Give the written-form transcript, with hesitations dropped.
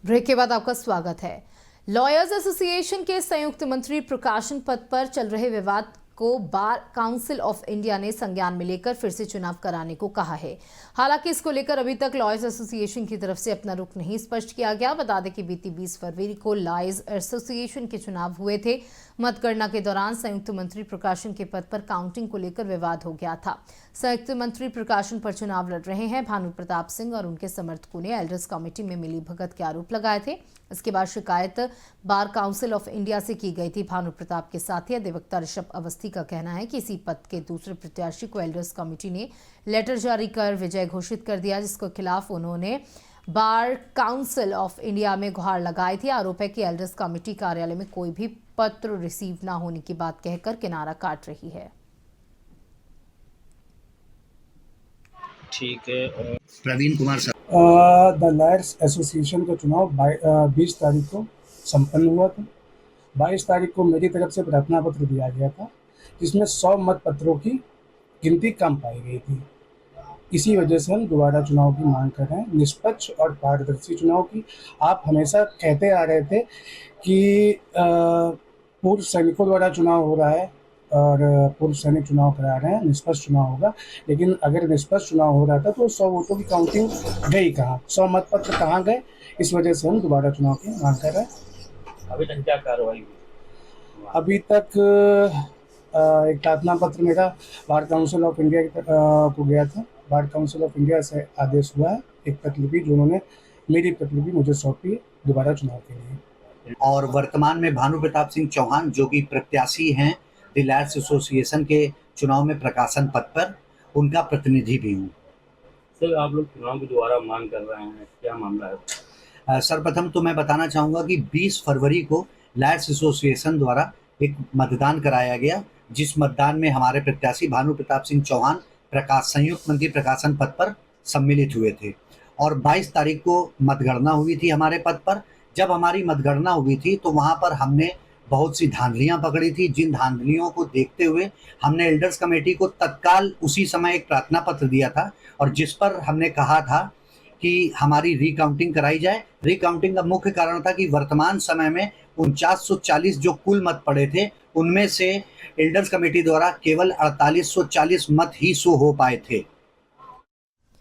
Break के बाद आपका स्वागत है। लॉयर्स एसोसिएशन के संयुक्त मंत्री प्रकाशन पद पर चल रहे विवाद को बार काउंसिल ऑफ इंडिया ने संज्ञान में लेकर फिर से चुनाव कराने को कहा है। हालांकि इसको लेकर अभी तक लॉयर्स एसोसिएशन की तरफ से अपना रुख नहीं स्पष्ट किया गया। बता दें कि बीती 20 फरवरी को लॉयर्स एसोसिएशन के चुनाव हुए थे। मतगणना के दौरान संयुक्त मंत्री प्रकाशन के पद पर काउंटिंग को लेकर विवाद हो गया था। संयुक्त मंत्री प्रकाशन पर चुनाव लड़ रहे हैं भानु प्रताप सिंह और उनके समर्थकों ने एल्डर्स कमेटी में मिलीभगत के आरोप लगाए थे। इसके बाद शिकायत बार काउंसिल ऑफ इंडिया से की गई थी। भानु प्रताप के साथी अधिवक्ता ऋषभ अवस्थी का कहना है कि इसी पद के दूसरे प्रत्याशी को एल्डर्स कमेटी ने लेटर जारी कर विजय घोषित कर दिया, जिसके खिलाफ उन्होंने बार काउंसिल ऑफ इंडिया में गुहार लगाई थी। आरोप है कि एल्डर्स कमेटी कार्यालय में कोई भी पत्र रिसीव न होने की बात कहकर किनारा काट रही है। ठीक है। Praveen Kumar sir, the lawyers association का चुनाव 20 तारीख को संपन्न हुआ था। 22 तारीख को मेरी तरफ से प्रार्थना पत्र दिया गया था, जिसमें 100 मत पत्रों की गिनती कम पाई गई थी। इसी वजह से हम दोबारा चुनाव की मांग कर रहे हैं, निष्पक्ष और पारदर्शी चुनाव की। आप हमेशा कहते आ रहे थे कि पूर्व सैनिकों द्वारा चुनाव हो रहा है और पूर्व सैनिक चुनाव करा रहे हैं, निष्पक्ष चुनाव होगा। लेकिन अगर निष्पक्ष चुनाव हो रहा था तो 100 वोटों की काउंटिंग गई कहाँ, 100 मतपत्र कहाँ गए? इस वजह से हम दोबारा चुनाव की मांग कर रहे हैं। अभी तक क्या कार्रवाई हुई? अभी तक एक प्रार्थना पत्र मेरा बार काउंसिल ऑफ इंडिया को गया था। बार काउंसिल ऑफ इंडिया से आदेश हुआ है, एक प्रतिलिपि जो उन्होंने मेरी प्रतिलिपि मुझे सौंपी है दोबारा चुनाव के लिए। और वर्तमान में भानु प्रताप सिंह चौहान जो कि प्रत्याशी हैं द लॉयर्स एसोसिएशन के चुनाव में प्रकाशन पद पर, उनका प्रतिनिधि भी हूँ। सर, आप लोग चुनाव की दोबारा मांग कर रहे हैं, क्या मामला है? सर्वप्रथम तो मैं बताना चाहूँगा कि 20 फरवरी को लॉयर्स एसोसिएशन द्वारा एक मतदान कराया गया, जिस मतदान में हमारे प्रत्याशी भानु प्रताप सिंह चौहान संयुक्त मंत्री प्रकाशन पद पर सम्मिलित हुए थे। और 22 तारीख को मतगणना हुई थी हमारे पद पर। जब हमारी मतगणना हुई थी तो वहाँ पर हमने बहुत सी धांधलियाँ पकड़ी थी, जिन धांधलियों को देखते हुए हमने एल्डर्स कमेटी को तत्काल उसी समय एक प्रार्थना पत्र दिया था, और जिस पर हमने कहा था कि हमारी रिकाउंटिंग कराई जाए। रिकाउंटिंग का मुख्य कारण था कि वर्तमान समय में 4940 जो कुल मत पड़े थे, उनमें से एल्डर्स कमेटी द्वारा केवल 4840 मत ही शो हो पाए थे।